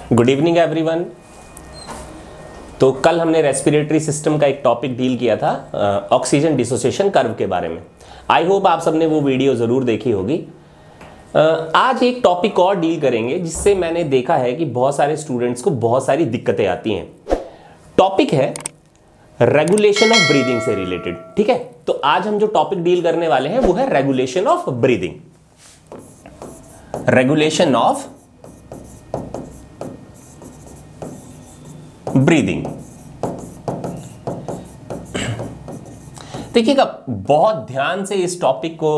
Good evening everyone. तो कल हमने रेस्पिरेटरी सिस्टम का एक टॉपिक डील किया था ऑक्सीजन डिसोसिएशन कर्व के बारे में। आई होप आप सबने वो वीडियो ज़रूर देखी होगी। आज एक टॉपिक और डील करेंगे जिससे मैंने देखा है कि बहुत सारे स्टूडेंट्स को बहुत सारी दिक्कतें आती हैं। टॉपिक है रेगुलेशन ऑफ ब्रीदिंग से रिलेटेड। ठीक है, तो आज हम जो टॉपिक डील करने वाले हैं वो है regulation of breathing. Regulation of breathing. देखिएगा, बहुत ध्यान से इस टॉपिक को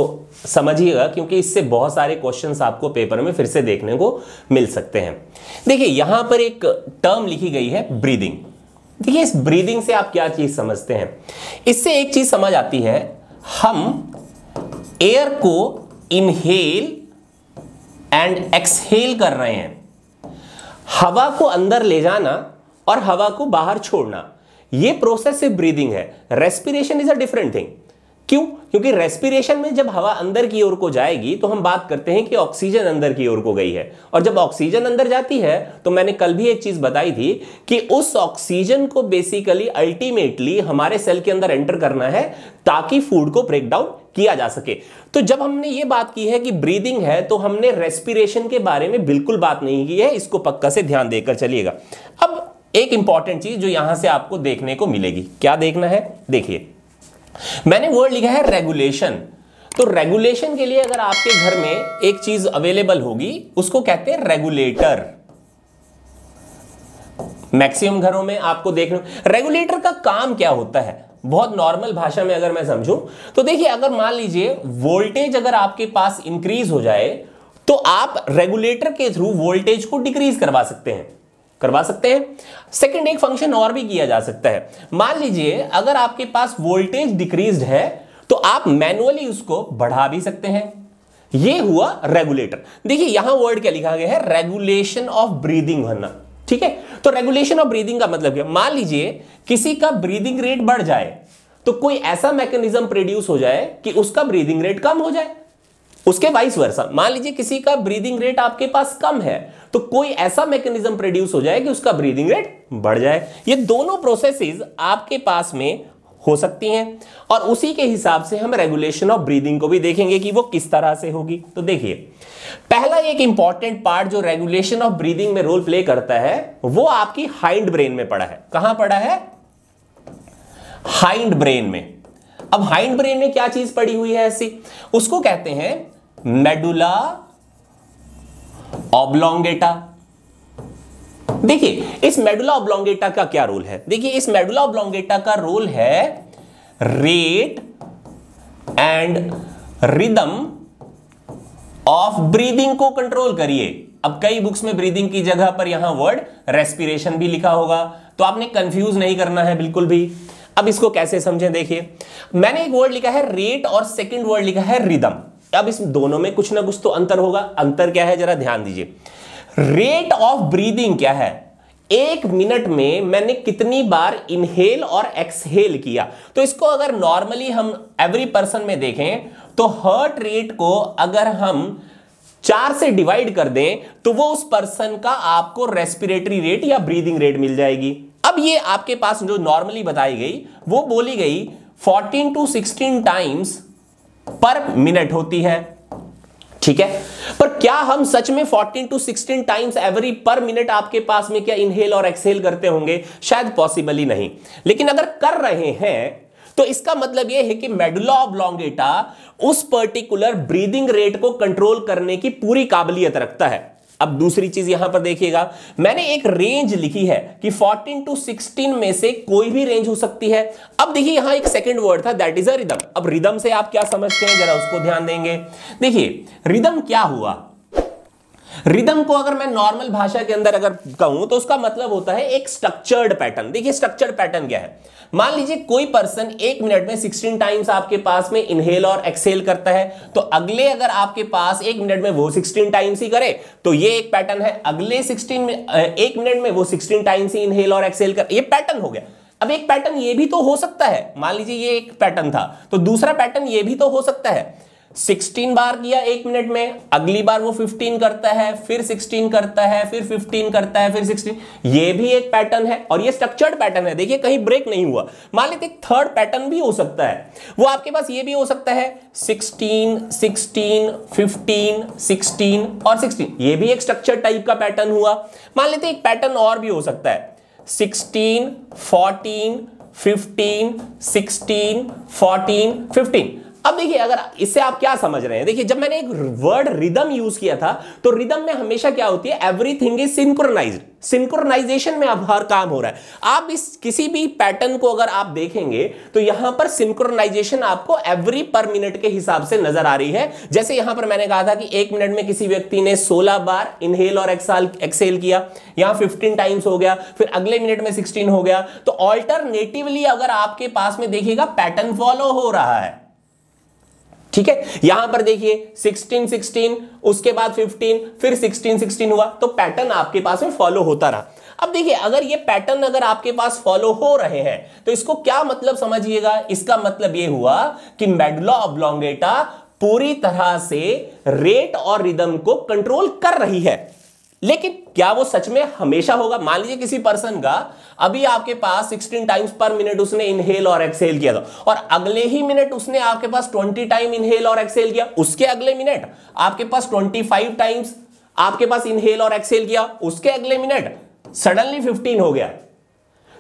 समझिएगा क्योंकि इससे बहुत सारे क्वेश्चंस आपको पेपर में फिर से देखने को मिल सकते हैं। देखिए, यहां पर एक टर्म लिखी गई है ब्रीदिंग। देखिए, इस ब्रीदिंग से आप क्या चीज समझते हैं? इससे एक चीज समझ आती है, हम एयर को इनहेल एंड एक्सहेल कर रहे हैं। हवा को अंदर ले जाना और हवा को बाहर छोड़ना, यह प्रोसेस से ब्रीदिंग है। Respiration is a different thing. क्यों? क्योंकि रेस्पिरेशन में जब हवा अंदर की ओर को जाएगी तो हम बात करते हैं कि ऑक्सीजन अंदर की ओर को गई है, और जब ऑक्सीजन अंदर जाती है तो मैंने कल भी एक चीज बताई थी कि उस ऑक्सीजन को बेसिकली अल्टीमेटली हमारे सेल के अंदर एंटर करना है ताकि फूड को ब्रेक डाउन किया जा सके। तो जब हमने ये बात की है कि ब्रीदिंग है तो हमने रेस्पिरेशन के बारे में बिल्कुल बात नहीं की है। इसको पक्का से ध्यान देकर चलिएगा। अब एक इंपॉर्टेंट चीज जो यहां से आपको देखने को मिलेगी, क्या देखना है? देखिए, मैंने वर्ड लिखा है रेगुलेशन। तो रेगुलेशन के लिए अगर आपके घर में एक चीज अवेलेबल होगी उसको कहते हैं रेगुलेटर। मैक्सिमम घरों में आपको देखना, रेगुलेटर का काम क्या होता है? बहुत नॉर्मल भाषा में अगर मैं समझूं तो देखिए, अगर मान लीजिए वोल्टेज अगर आपके पास इंक्रीज हो जाए तो आप रेगुलेटर के थ्रू वोल्टेज को डिक्रीज करवा सकते हैं। सेकंड, एक फंक्शन और भी किया जा सकता है। मान लीजिए अगर आपके पास वोल्टेज डिक्रीज्ड है तो आप मैनुअली उसको बढ़ा भी सकते हैं। यह हुआ रेगुलेटर। देखिए, यहां वर्ड क्या लिखा गया है? रेगुलेशन ऑफ ब्रीदिंग होना। ठीक है, तो रेगुलेशन ऑफ ब्रीदिंग का मतलब क्या? मान लीजिए किसी का ब्रीदिंग रेट बढ़ जाए तो कोई ऐसा मैकेनिज्म प्रोड्यूस हो जाए कि उसका ब्रीदिंग रेट कम हो जाए। उसके वाइस वर्सा, मान लीजिए किसी का ब्रीदिंग रेट आपके पास कम है तो कोई ऐसा मैकेनिज्म प्रोड्यूस हो जाए कि उसका ब्रीदिंग रेट बढ़ जाए। ये दोनों प्रोसेसेस आपके पास में हो सकती हैं और उसी के हिसाब से हम रेगुलेशन ऑफ ब्रीदिंग को भी देखेंगे कि वो किस तरह से होगी। तो देखिए, पहला एक इंपॉर्टेंट पार्ट जो रेगुलेशन ऑफ ब्रीदिंग में रोल प्ले करता है वो आपकी हाइंड ब्रेन में पड़ा है। कहां पड़ा है? हाइंड ब्रेन में। अब हाइंड ब्रेन में क्या चीज पड़ी हुई है ऐसी? उसको कहते हैं मेडुला ऑब्लोंगेटा। देखिए, इस मेडुला ऑब्लोंगेटा का क्या रोल है? देखिए, इस मेडुला ऑब्लोंगेटा का रोल है rate and rhythm of breathing को कंट्रोल करिए। अब कई बुक्स में ब्रीदिंग की जगह पर यहां वर्ड रेस्पिरेशन भी लिखा होगा, तो आपने कंफ्यूज नहीं करना है बिल्कुल भी। अब इसको कैसे समझें? देखिए, मैंने एक वर्ड लिखा है रेट और सेकंड वर्ड लिखा है रिदम। अब इस दोनों में कुछ ना कुछ तो अंतर होगा। अंतर क्या है, जरा ध्यान दीजिए। रेट ऑफ ब्रीदिंग क्या है? एक मिनट में मैंने कितनी बार इनहेल और एक्सहेल किया। तो इसको अगर नॉर्मली हम एवरी पर्सन में देखें तो हार्ट रेट को अगर हम 4 से डिवाइड कर दें तो वो उस पर्सन का आपको रेस्पिरेटरी रेट या ब्रीदिंग रेट मिल जाएगी। अब ये आपके पास जो नॉर्मली बताई गई वो बोली गई 14 to 16 टाइम्स पर मिनट होती है। ठीक है, पर क्या हम सच में 14 to 16 टाइम्स एवरी पर मिनट आपके पास में क्या इनहेल और एक्सहेल करते होंगे? शायद पॉसिबल ही नहीं। लेकिन अगर कर रहे हैं तो इसका मतलब यह है कि मेडुला ऑब्लोंगेटा उस पर्टिकुलर ब्रीदिंग रेट को कंट्रोल करने की पूरी काबिलियत रखता है। अब दूसरी चीज यहां पर देखिएगा, मैंने एक रेंज लिखी है कि 14 to 16 में से कोई भी रेंज हो सकती है। अब देखिए, यहां एक सेकंड वर्ड था, दैट इज अ रिदम। अब रिदम से आप क्या समझते हैं, जरा उसको ध्यान देंगे। देखिए, रिदम क्या हुआ? रिदम को अगर मैं नॉर्मल भाषा के अंदर अगर कहूं तो उसका मतलब होता है एक स्ट्रक्चर्ड पैटर्न। देखिए, स्ट्रक्चर्ड पैटर्न क्या है? मान लीजिए कोई पर्सन एक मिनट में 16 टाइम्स आपके पास में इनहेल और एक्सहेल करता है, तो अगले अगर आपके पास एक मिनट में वो 16 टाइम्स ही करे तो ये एक पैटर्न है। अगले 1 मिनट में वो 16 टाइम्स ही इनहेल और एक्सहेल कर, ये पैटर्न हो गया। अब एक पैटर्न ये भी तो हो सकता है, मान लीजिए ये एक पैटर्न था तो दूसरा पैटर्न ये भी तो हो सकता है 16 बार किया 1 मिनट में, अगली बार वो 15 करता है, फिर 16 करता है, फिर 15 करता है, फिर 16। ये भी एक पैटर्न है और ये स्ट्रक्चर्ड पैटर्न है, देखिए कहीं ब्रेक नहीं हुआ। मान लेते एक थर्ड पैटर्न भी हो सकता है, वो आपके पास ये भी हो सकता है 16 16 15 16 और 16, ये भी एक स्ट्रक्चर टाइप का पैटर्न हुआ। मान लेते एक पैटर्न और भी हो सकता है 16 14 15 16 14 15। अब देखिए अगर इससे आप क्या समझ रहे हैं, देखिए जब मैंने एक वर्ड रिदम यूज किया था तो रिदम में हमेशा क्या होती है, एवरीथिंग इज सिंक्रोनाइज्ड, सिंक्रोनाइजेशन में अब हर काम हो रहा है। आप इस किसी भी पैटर्न को अगर आप देखेंगे तो यहां पर सिंक्रोनाइजेशन आपको एवरी पर मिनट के हिसाब से नजर आ रही है। जैसे यहां पर मैंने कहा था कि 1 मिनट में किसी व्यक्ति ने 16 बार इनहेल और एक्सेल किया, यहां 15 टाइम्स हो गया, फिर अगले मिनट में 16 हो गया। तो ऑल्टरनेटिवली अगर आपके पास में देखिएगा पैटर्न फॉलो हो रहा है, ठीक है। यहां पर देखिए 16 16, उसके बाद 15, फिर 16 16 हुआ, तो पैटर्न आपके पास में फॉलो होता रहा। अब देखिए अगर ये पैटर्न अगर आपके पास फॉलो हो रहे हैं तो इसको क्या मतलब समझिएगा, इसका मतलब ये हुआ कि मेडुला ऑब्लोंगेटा पूरी तरह से रेट और रिदम को कंट्रोल कर रही है। लेकिन क्या वो सच में हमेशा होगा? मान लीजिए किसी पर्सन का अभी आपके पास 16 टाइम्स पर मिनट उसने इनहेल और एक्सहेल किया था और अगले ही मिनट उसने आपके पास 20 टाइम इनहेल और एक्सहेल किया, उसके अगले मिनट आपके पास 25 टाइम्स आपके पास इनहेल और एक्सहेल किया, उसके अगले मिनट सडनली 15 हो गया।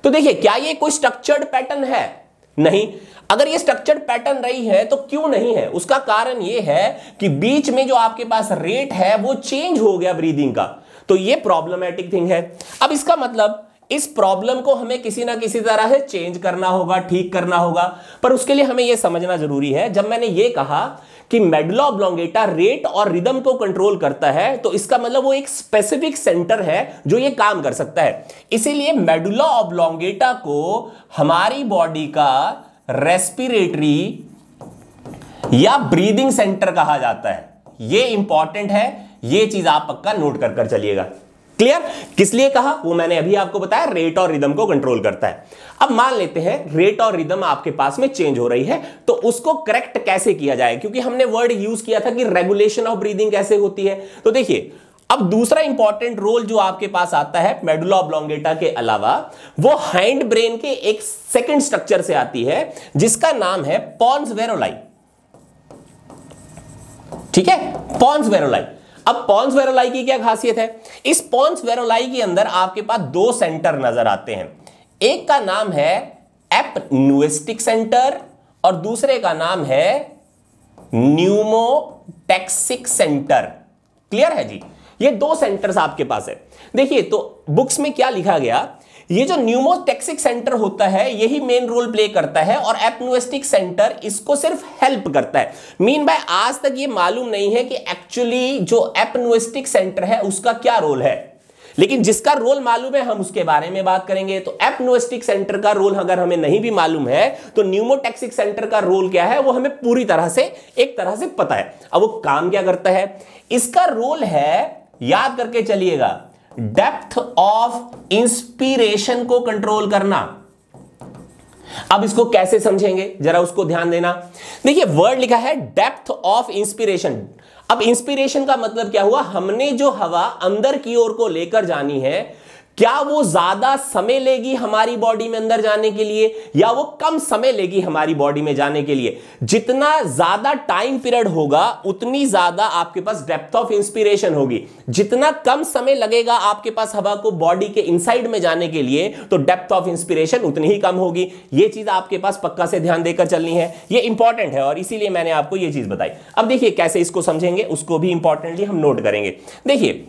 तो देखिए क्या ये कोई स्ट्रक्चर्ड पैटर्न है? नहीं। अगर ये स्ट्रक्चर्ड पैटर्न रही है तो क्यों नहीं है? उसका कारण ये है कि बीच में जो आपके पास रेट है वो चेंज हो गया ब्रीदिंग का, तो ये प्रॉब्लमैटिक थिंग है। अब इसका मतलब इस प्रॉब्लम को हमें किसी ना किसी तरह से चेंज करना होगा, ठीक करना होगा, पर उसके लिए हमें यह समझना जरूरी है। जब मैंने ये कहा कि मेडुला ऑब्लोंगेटा रेट और रिदम को कंट्रोल करता है तो इसका मतलब वो एक स्पेसिफिक सेंटर है जो ये काम कर सकता है। इसीलिए मेडुला ऑब्लोंगेटा को हमारी बॉडी का रेस्पिरेटरी या ब्रीदिंग सेंटर कहा जाता है। ये इंपॉर्टेंट है, ये चीज आप पक्का नोट कर चलिएगा। क्लियर? किस लिए कहा वो मैंने अभी आपको बताया, रेट और रिदम को कंट्रोल करता है। अब मान लेते हैं रेट और रिदम आपके पास में चेंज हो रही है, तो उसको करेक्ट कैसे किया जाए, क्योंकि हमने वर्ड यूज किया था कि रेगुलेशन ऑफ ब्रीदिंग कैसे होती है। तो देखिए अब दूसरा इंपॉर्टेंट रोल जो आपके पास आता है मेडुला ऑब्लोंगेटा के अलावा, वो हाइंड ब्रेन के एक सेकंड स्ट्रक्चर से आती है जिसका नाम है पॉन्स वेरोलाई। ठीक है, पॉन्स वेरोलाई। अब पॉन्स वेरोलाई की क्या खासियत है? इस पॉन्स वेरोलाई के अंदर आपके पास 2 सेंटर नजर आते हैं। एक का नाम है एपन्यूस्टिक सेंटर और दूसरे का नाम है न्यूमोटैक्सिक सेंटर। क्लियर है जी? ये 2 सेंटर्स आपके पास है। देखिए तो बुक्स में क्या लिखा गया, ये जो न्यूमोटैक्सिक सेंटर होता है यही मेन रोल प्ले करता है और एपन्यूस्टिक सेंटर इसको सिर्फ हेल्प करता है। मीन बाय आज तक ये मालूम नहीं है कि एक्चुअली जो एपन्यूस्टिक सेंटर है उसका क्या रोल है, लेकिन जिसका रोल मालूम है हम उसके बारे में बात करेंगे। तो एपन्यूस्टिक सेंटर का रोल अगर हमें नहीं भी मालूम है तो न्यूमोटैक्सिक सेंटर का रोल क्या है वो हमें पूरी तरह से एक तरह से पता है। अब वो काम क्या करता है? इसका रोल है, याद करके चलिएगा, डेप्थ ऑफ इंस्पिरेशन को कंट्रोल करना। अब इसको कैसे समझेंगे जरा उसको ध्यान देना। देखिए वर्ड लिखा है डेप्थ ऑफ इंस्पिरेशन। अब इंस्पिरेशन का मतलब क्या हुआ? हमने जो हवा अंदर की ओर को लेकर जानी है, क्या वो ज्यादा समय लेगी हमारी बॉडी में अंदर जाने के लिए या वो कम समय लेगी हमारी बॉडी में जाने के लिए? जितना ज्यादा टाइम पीरियड होगा उतनी ज्यादा आपके पास डेप्थ ऑफ इंस्पिरेशन होगी। जितना कम समय लगेगा आपके पास हवा को बॉडी के इनसाइड में जाने के लिए तो डेप्थ ऑफ इंस्पिरेशन उतनी ही कम होगी। ये चीज आपके पास पक्का से ध्यान देकर चलनी है, ये इंपॉर्टेंट है और इसीलिए मैंने आपको ये चीज बताई। अब देखिए कैसे इसको समझेंगे उसको भी इंपॉर्टेंटली हम नोट करेंगे। देखिए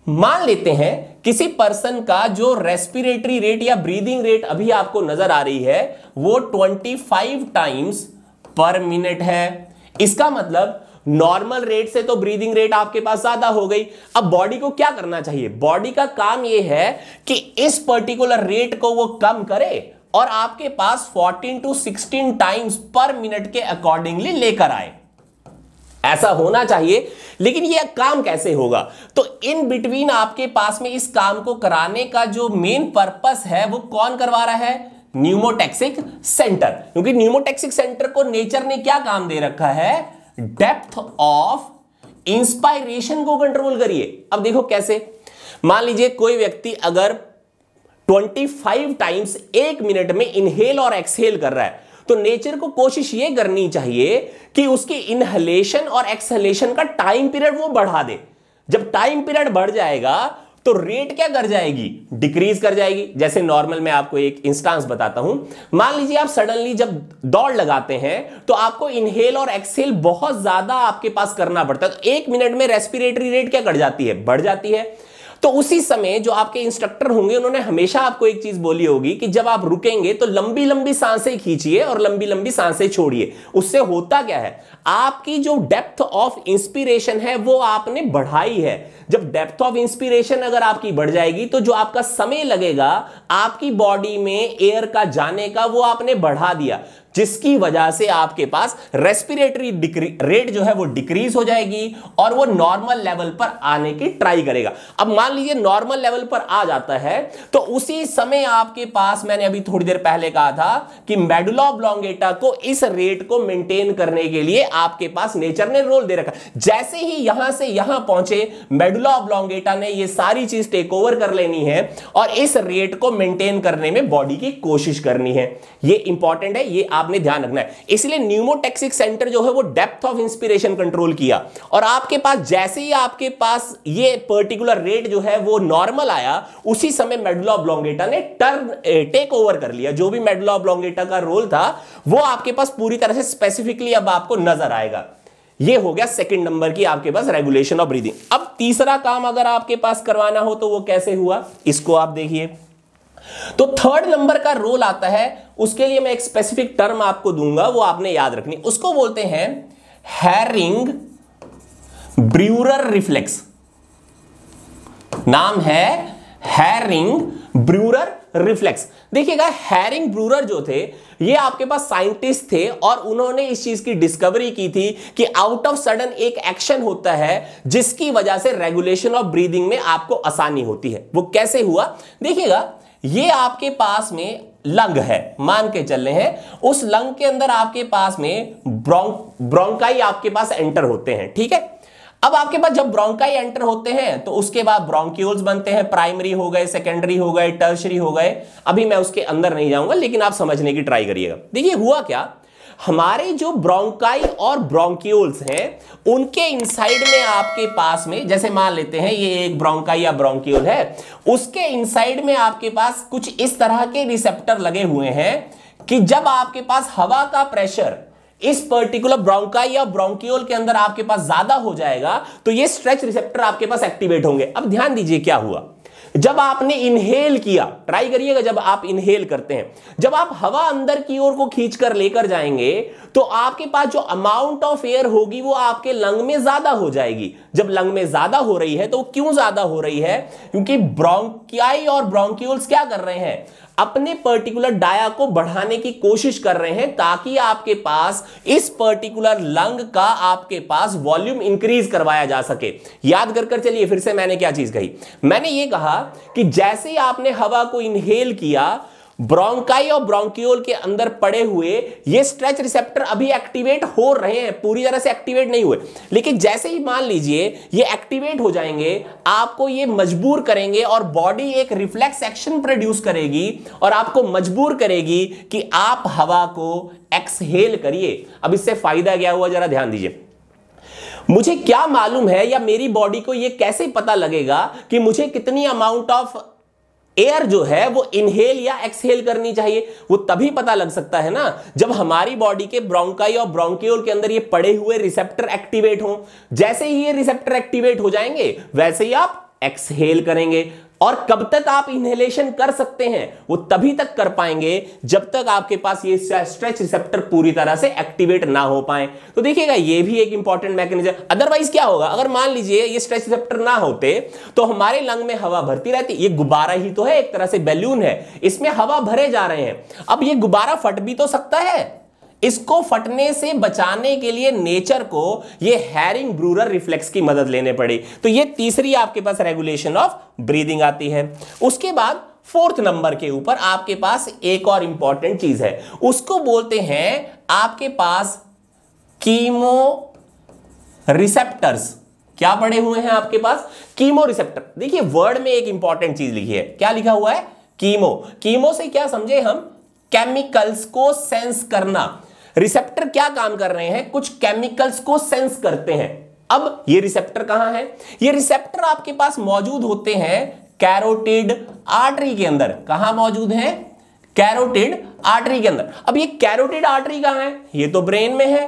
मान लेते हैं किसी पर्सन का जो रेस्पिरेटरी रेट या ब्रीदिंग रेट अभी आपको नजर आ रही है वो 25 टाइम्स पर मिनट है। इसका मतलब नॉर्मल रेट से तो ब्रीदिंग रेट आपके पास ज्यादा हो गई। अब बॉडी को क्या करना चाहिए? बॉडी का काम यह है कि इस पर्टिकुलर रेट को वो कम करे और आपके पास 14 to 16 टाइम्स पर मिनट के अकॉर्डिंगली लेकर आए। ऐसा होना चाहिए, लेकिन यह काम कैसे होगा? तो इन बिटवीन आपके पास में इस काम को कराने का जो मेन पर्पस है वो कौन करवा रहा है? Pneumotaxic centre. क्योंकि न्यूमोटैक्सिक सेंटर को नेचर ने क्या काम दे रखा है? डेप्थ ऑफ इंस्पायरेशन को कंट्रोल करिए। अब देखो कैसे, मान लीजिए कोई व्यक्ति अगर 25 टाइम्स 1 मिनट में इनहेल और एक्सहेल कर रहा है, तो नेचर को कोशिश यह करनी चाहिए कि उसकी इनहेलेशन और एक्सहेलेशन का टाइम पीरियड वो बढ़ा दे। जब टाइम पीरियड बढ़ जाएगा तो रेट क्या कर जाएगी, डिक्रीज कर जाएगी। जैसे नॉर्मल मैं आपको एक इंस्टांस बताता हूं, मान लीजिए आप सडनली जब दौड़ लगाते हैं तो आपको इनहेल और एक्सहेल बहुत ज्यादा आपके पास करना पड़ता है, तो 1 मिनट में रेस्पिरेटरी रेट क्या कर जाती है, बढ़ जाती है। तो उसी समय जो आपके इंस्ट्रक्टर होंगे उन्होंने हमेशा आपको एक चीज बोली होगी कि जब आप रुकेंगे तो लंबी लंबी सांसें खींचिए और लंबी लंबी सांसें छोड़िए। उससे होता क्या है, आपकी जो डेप्थ ऑफ इंस्पिरेशन है वो आपने बढ़ाई है। जब डेप्थ ऑफ इंस्पिरेशन अगर आपकी बढ़ जाएगी तो जो आपका समय लगेगा आपकी बॉडी में एयर का जाने का वो आपने बढ़ा दिया, जिसकी वजह से आपके पास रेस्पिरेटरी रेट जो है वो डिक्रीज हो जाएगी और वो नॉर्मल लेवल पर आने की ट्राई करेगा। अब मान लीजिए नॉर्मल लेवल पर आ जाता है तो उसी समय आपके पास, मैंने अभी थोड़ी देर पहले कहा था कि मेडुला ऑब्लोंगेटा को इस रेट को मेंटेन करने के लिए आपके पास नेचर ने रोल दे रखा। जैसे ही यहां से यहां पहुंचे, मेडुला ऑब्लोंगेटा ने ये सारी चीज टेक ओवर कर लेनी है और इस रेट को मेंटेन करने में बॉडी की कोशिश करनी है। ये इंपॉर्टेंट है, ये आपने ध्यान रखना है। इसलिए न्यूमोटैक्सिक सेंटर जो है वो डेप्थ ऑफ इंस्पिरेशन कंट्रोल किया और आपके पास जैसे ही आपके पास ये पर्टिकुलर रेट जो है वो नॉर्मल आया, उसी समय मेडुला ऑब्लोंगेटा ने टेक ओवर कर लिया। जो भी मेडुला ऑब्लोंगेटा का रोल था वो आपके पास पूरी तरह से स्पेसिफिकली अब आपको नजर आएगा। ये हो गया सेकंड नंबर की आपके पास रेगुलेशन ऑफ ब्रीदिंग। अब तीसरा काम अगर आपके पास करवाना हो तो वो कैसे हुआ, इसको आप देखिए। तो थर्ड नंबर का रोल आता है, उसके लिए मैं एक स्पेसिफिक टर्म आपको दूंगा, वो आपने याद रखनी। उसको बोलते हैं हैरिंग ब्रूअर रिफ्लेक्स। नाम है हैरिंग ब्रूअर रिफ्लेक्स। देखिएगा, हैरिंग ब्रूअर जो थे ये आपके पास साइंटिस्ट थे और उन्होंने इस चीज की डिस्कवरी की थी कि आउट ऑफ सडन एक एक्शन होता है जिसकी वजह से रेगुलेशन ऑफ ब्रीदिंग में आपको आसानी होती है। वो कैसे हुआ, देखिएगा, ये आपके पास में लंग है, मान के चल रहे हैं, उस लंग के अंदर आपके पास में ब्रोंकाई आपके पास एंटर होते हैं, ठीक है। अब आपके पास जब ब्रोंकाई एंटर होते हैं तो उसके बाद ब्रोंक्यूल्स बनते हैं, प्राइमरी हो गए, सेकेंडरी हो गए, टर्शरी हो गए। अभी मैं उसके अंदर नहीं जाऊंगा, लेकिन आप समझने की ट्राई करिएगा। देखिए हुआ क्या, हमारे जो ब्रोंकाई और ब्रोंक्यूल्स हैं उनके इनसाइड में आपके पास में, जैसे मान लेते हैं ये एक ब्रोंकाई या ब्रोंक्यूल है, उसके इनसाइड में आपके पास कुछ इस तरह के रिसेप्टर लगे हुए हैं कि जब आपके पास हवा का प्रेशर इस पर्टिकुलर ब्रोंकाई या ब्रोंक्यूल के अंदर आपके पास ज्यादा हो जाएगा तो ये स्ट्रेच रिसेप्टर आपके पास एक्टिवेट होंगे। अब ध्यान दीजिए क्या हुआ, जब आपने इनहेल किया, ट्राई करिएगा, जब आप इनहेल करते हैं, जब आप हवा अंदर की ओर को खींचकर लेकर जाएंगे तो आपके पास जो अमाउंट ऑफ एयर होगी वो आपके लंग में ज्यादा हो जाएगी। जब लंग में ज्यादा हो रही है तो क्यों ज्यादा हो रही है, क्योंकि ब्रोंकाई और ब्रोंक्यूल्स क्या कर रहे हैं, अपने पर्टिकुलर डाया को बढ़ाने की कोशिश कर रहे हैं ताकि आपके पास इस पर्टिकुलर लंग का आपके पास वॉल्यूम इंक्रीज करवाया जा सके। याद कर चलिए फिर से मैंने क्या चीज कही, मैंने ये कहा कि जैसे ही आपने हवा को इनहेल किया, ब्रोंकाई और ब्रोंक्यूल के अंदर पड़े हुए ये स्ट्रेच रिसेप्टर अभी एक्टिवेट हो रहे हैं, पूरी तरह से एक्टिवेट नहीं हुए, लेकिन जैसे ही मान लीजिए ये एक्टिवेट हो जाएंगे, आपको ये मजबूर करेंगे और बॉडी एक रिफ्लेक्स एक्शन प्रोड्यूस करेगी और आपको मजबूर करेगी कि आप हवा को एक्सहेल करिए। अब इससे फायदा क्या हुआ, जरा ध्यान दीजिए। मुझे क्या मालूम है या मेरी बॉडी को यह कैसे पता लगेगा कि मुझे कितनी अमाउंट ऑफ एयर जो है वो इनहेल या एक्सहेल करनी चाहिए, वो तभी पता लग सकता है ना जब हमारी बॉडी के ब्रोंकाई और ब्रोंक्यूल के अंदर ये पड़े हुए रिसेप्टर एक्टिवेट हो। जैसे ही ये रिसेप्टर एक्टिवेट हो जाएंगे वैसे ही आप एक्सहेल करेंगे। और कब तक आप इनहेलेशन कर सकते हैं, वो तभी तक कर पाएंगे जब तक आपके पास ये स्ट्रेच रिसेप्टर पूरी तरह से एक्टिवेट ना हो पाए। तो देखिएगा ये भी एक इंपॉर्टेंट मैकेनिज्म। अदरवाइज क्या होगा, अगर मान लीजिए ये स्ट्रेच रिसेप्टर ना होते तो हमारे लंग में हवा भरती रहती, ये गुब्बारा ही तो है, एक तरह से बैलून है, इसमें हवा भरे जा रहे हैं। अब ये गुब्बारा फट भी तो सकता है, इसको फटने से बचाने के लिए नेचर को ये हैरिंग ब्रूअर रिफ्लेक्स की मदद लेने पड़ी। तो ये तीसरी आपके पास रेगुलेशन ऑफ ब्रीदिंग आती है। उसके बाद फोर्थ नंबर के ऊपर आपके पास एक और इंपॉर्टेंट चीज है, उसको बोलते हैं आपके पास कीमोथेरेपी रिसेप्टर्स। क्या पड़े हुए हैं आपके पास? Chemo receptor. देखिए वर्ड में एक इंपॉर्टेंट चीज लिखी है, क्या लिखा हुआ है? कीमो। कीमो से क्या समझे हम? केमिकल्स को सेंस करना। रिसेप्टर क्या काम कर रहे हैं? कुछ केमिकल्स को सेंस करते हैं। अब ये रिसेप्टर कहां है? ये रिसेप्टर आपके पास मौजूद होते हैं कैरोटिड आर्टरी के अंदर। कहां मौजूद है? कैरोटिड आर्टरी के अंदर। अब ये कैरोटिड आर्टरी कहां है? ये तो ब्रेन में है।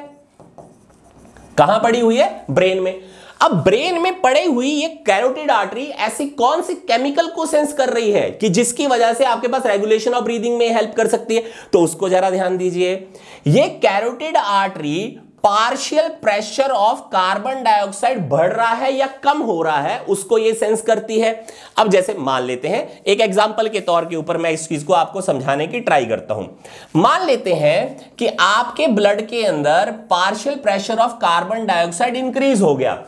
कहां पड़ी हुई है? ब्रेन में। अब ब्रेन में पड़े हुई ये कैरोटिड आर्टरी ऐसी कौन सी केमिकल को सेंस कर रही है कि जिसकी वजह से आपके पास रेगुलेशन ऑफ ब्रीदिंग में हेल्प कर सकती है? तो उसको जरा ध्यान दीजिए। ये carotid artery partial pressure of carbon dioxide बढ़ रहा है या कम हो रहा है, उसको ये सेंस करती है। अब जैसे मान लेते हैं, एक एग्जांपल के तौर के ऊपर मैं इस चीज को आपको समझाने की ट्राई करता हूं। मान लेते हैं कि आपके ब्लड के अंदर partial pressure of carbon dioxide increase हो गया।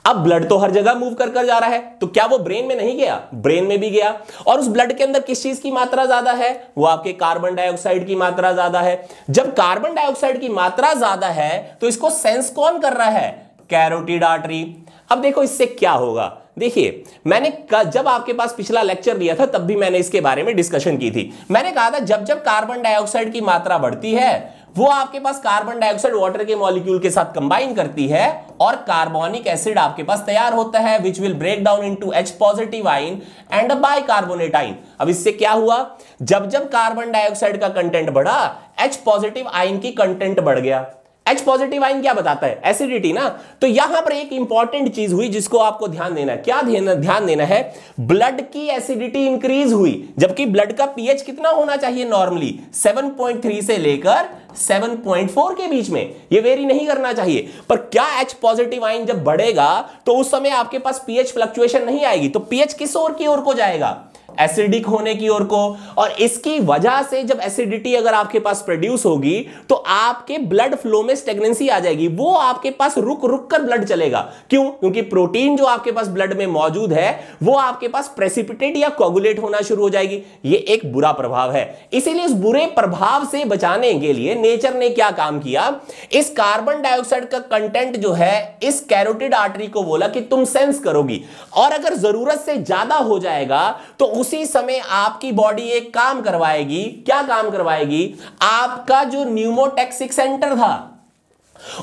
अब ब्लड तो हर जगह मूव कर कर जा रहा है, तो क्या वो ब्रेन में नहीं गया? ब्रेन में भी गया। और उस ब्लड के अंदर किस चीज की मात्रा ज्यादा है? वो आपके कार्बन डाइऑक्साइड की मात्रा ज्यादा है। जब कार्बन डाइऑक्साइड की मात्रा ज्यादा है तो इसको सेंस कौन कर रहा है? Carotid artery. अब देखो इससे क्या होगा। देखिए मैंने जब आपके पास पिछला लेक्चर दिया था तब भी मैंने इसके बारे में डिस्कशन की थी। मैंने कहा था जब जब कार्बन डाइऑक्साइड की मात्रा बढ़ती है वो आपके पास कार्बन डाइऑक्साइड वाटर के मॉलिक्यूल के साथ कंबाइन करती है और कार्बोनिक एसिड आपके पास तैयार होता है, which will break down into H positive ion and a bicarbonate ion. अब इससे क्या हुआ? जब जब कार्बन डाइऑक्साइड का कंटेंट बढ़ा, H पॉजिटिव आयन की कंटेंट बढ़ गया। H पॉजिटिव आयन क्या बताता है? एसिडिटी ना। तो यहां पर एक इंपॉर्टेंट चीज हुई जिसको आपको ध्यान देना है। क्या ध्यान देना है? ब्लड की एसिडिटी इंक्रीज हुई, जबकि ब्लड का पीएच कितना होना चाहिए नॉर्मली? 7.3 से लेकर 7.4 के बीच में, ये वेरी नहीं करना चाहिए। पर क्या H पॉजिटिव आयन जब बढ़ेगा तो उस समय आपके पास पीएच फ्लक्चुएशन नहीं आएगी, तो पीएच किस ओर की ओर को जाएगा? एसिडिक होने की ओर को। और इसकी वजह से जब एसिडिटी अगर आपके पास प्रोड्यूस होगी तो आपके ब्लड फ्लो में स्टेगनेंसी आ जाएगी। वो आपके पास रुक रुक कर ब्लड चलेगा। क्यों? क्योंकि प्रोटीन जो आपके पास ब्लड में मौजूद है वो आपके पास प्रेसिपिटेट या कोगुलेट होना शुरू हो जाएगी। ये एक बुरा प्रभाव है। इसीलिए इस बुरे प्रभाव से बचाने के लिए नेचर ने क्या काम किया? इस कार्बन डाइऑक्साइड का कंटेंट जो है इस कैरोटिड आर्टरी को बोला कि तुम सेंस करोगी, और अगर जरूरत से ज्यादा हो जाएगा तो उसी समय आपकी बॉडी एक काम करवाएगी। क्या काम करवाएगी? आपका जो न्यूमोटैक्सिक सेंटर था,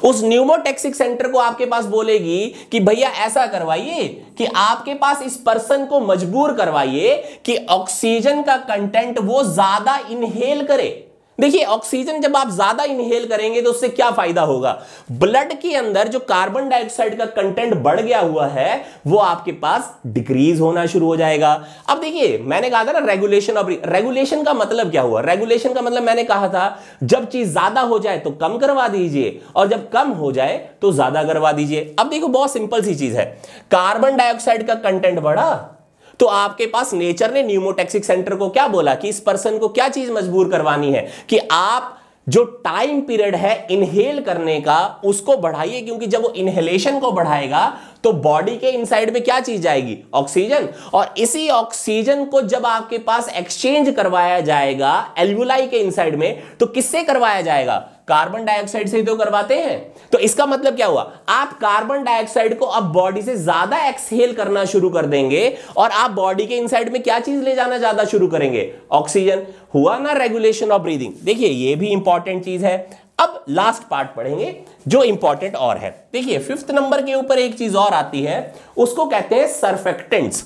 उस न्यूमोटैक्सिक सेंटर को आपके पास बोलेगी कि भैया ऐसा करवाइए कि आपके पास इस पर्सन को मजबूर करवाइए कि ऑक्सीजन का कंटेंट वो ज्यादा इनहेल करे। देखिए ऑक्सीजन जब आप ज्यादा इनहेल करेंगे तो उससे क्या फायदा होगा? ब्लड के अंदर जो कार्बन डाइऑक्साइड का कंटेंट बढ़ गया हुआ है वो आपके पास डिक्रीज होना शुरू हो जाएगा। अब देखिए मैंने कहा था ना रेगुलेशन ऑफ, रेगुलेशन का मतलब क्या हुआ? रेगुलेशन का मतलब मैंने कहा था जब चीज ज्यादा हो जाए तो कम करवा दीजिए और जब कम हो जाए तो ज्यादा करवा दीजिए। अब देखो बहुत सिंपल सी चीज है, कार्बन डाइऑक्साइड का कंटेंट बढ़ा तो आपके पास नेचर ने न्यूमोटैक्सिक सेंटर को क्या बोला कि इस पर्सन को क्या चीज मजबूर करवानी है कि आप जो टाइम पीरियड है इनहेल करने का उसको बढ़ाइए, क्योंकि जब वो इनहेलेशन को बढ़ाएगा तो बॉडी के इनसाइड में क्या चीज जाएगी? ऑक्सीजन। और इसी ऑक्सीजन को जब आपके पास एक्सचेंज करवाया जाएगा एल्वुलाई के इनसाइड में तो किससे करवाया जाएगा? कार्बन डाइऑक्साइड से ही तो करवाते हैं। तो इसका मतलब क्या हुआ? आप कार्बन डाइऑक्साइड को अब बॉडी से ज्यादा एक्सहेल करना शुरू कर देंगे और आप बॉडी के इनसाइड में क्या चीज ले जाना ज्यादा शुरू करेंगे? ऑक्सीजन। हुआ ना रेगुलेशन ऑफ ब्रीदिंग। देखिए ये भी इंपॉर्टेंट चीज है। अब लास्ट पार्ट पढ़ेंगे जो इंपॉर्टेंट और है। देखिए 5th नंबर के ऊपर एक चीज और आती है, उसको कहते हैं सरफेक्टेंट्स।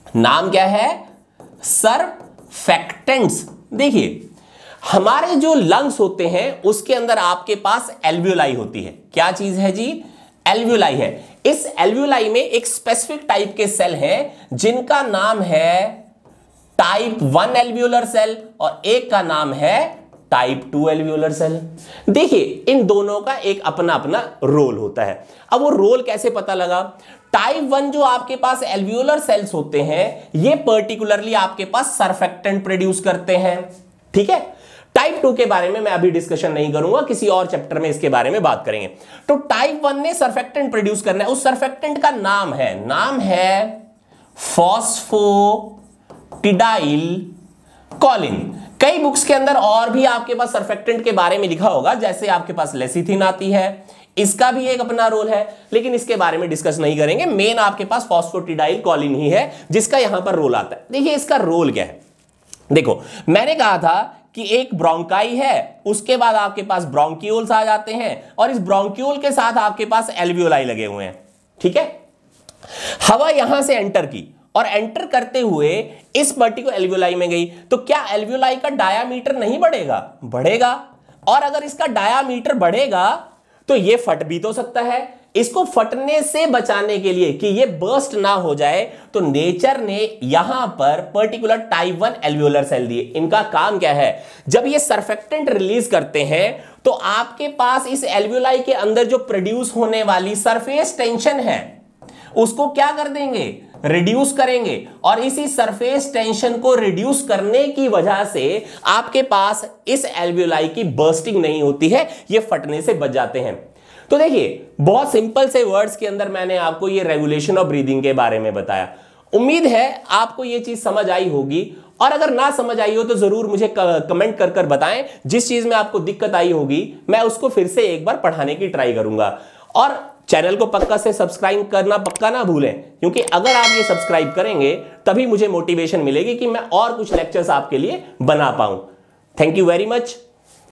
नाम क्या है? सरफेक्टेंट्स। देखिए हमारे जो लंग्स होते हैं उसके अंदर आपके पास एल्वियोलाई होती है। क्या चीज है जी? एल्वियोलाई है। इस एल्वियोलाई में एक स्पेसिफिक टाइप के सेल हैं जिनका नाम है टाइप 1 एल्वियोलर सेल और एक का नाम है टाइप 2 एल्वियोलर सेल। देखिए इन दोनों का एक अपना अपना रोल होता है। अब वो रोल कैसे पता लगा? टाइप 1 जो आपके पास एल्वियोलर सेल्स होते हैं ये पर्टिकुलरली आपके पास सरफेक्टेंट प्रोड्यूस करते हैं। ठीक है। टाइप 2 के बारे में मैं अभी डिस्कशन नहीं करूंगा, किसी और चैप्टर में इसके बारे में बात करेंगे। तो टाइप 1 ने सरफेक्टेंट प्रोड्यूस करना है। उस सरफेक्टेंट का नाम है फॉस्फोटिडाइल कॉलिन। कई बुक्स के अंदर और भी आपके पास सरफेक्टेंट के बारे में लिखा होगा, जैसे आपके पास लेसिथिन आती है, इसका भी एक अपना रोल है, लेकिन इसके बारे में डिस्कस नहीं करेंगे। मेन आपके पास फॉस्फेटिडाइल कोलिन ही है जिसका यहां पर रोल आता है। देखिए इसका रोल क्या है। देखो मैंने कहा था कि एक ब्रोंकाई है, उसके बाद आपके पास ब्रोंक्यूल्स आ जाते हैं और इस ब्रोंक्यूल के साथ आपके पास एल्वियोलाई लगे हुए हैं। ठीक है, हवा यहां से एंटर की और एंटर करते हुए इस पर्टिकुलर एल्वियोलाई में गई, तो क्या एल्वियोलाई का डायामीटर नहीं बढ़ेगा? बढ़ेगा। और अगर इसका डायामीटर बढ़ेगा तो ये फट भी तो सकता है। इसको फटने से बचाने के लिए कि ये बर्स्ट ना हो जाए, तो नेचर ने यहां पर पर्टिकुलर टाइप 1 एल्वियोलर सेल दिए। इनका काम क्या है, जब ये सरफेक्टेंट रिलीज करते हैं तो आपके पास इस एल्वियोलाई के अंदर जो प्रोड्यूस होने वाली सरफेस टेंशन है उसको क्या कर देंगे, रिड्यूस करेंगे। और इसी सरफेस टेंशन को रिड्यूस करने की वजह से आपके पास इस एल्वियोलाई की बर्स्टिंग नहीं होती है, ये फटने से बच जाते हैं। तो देखिए बहुत सिंपल से वर्ड्स के अंदर मैंने आपको ये रेगुलेशन ऑफ ब्रीदिंग के बारे में बताया। उम्मीद है आपको ये चीज समझ आई होगी, और अगर ना समझ आई हो तो जरूर मुझे कमेंट कर कर बताएं। जिस चीज में आपको दिक्कत आई होगी मैं उसको फिर से एक बार पढ़ाने की ट्राई करूंगा। और चैनल को पक्का से सब्सक्राइब करना पक्का ना भूलें, क्योंकि अगर आप ये सब्सक्राइब करेंगे तभी मुझे मोटिवेशन मिलेगी कि मैं और कुछ लेक्चर्स आपके लिए बना पाऊं। Thank you very much.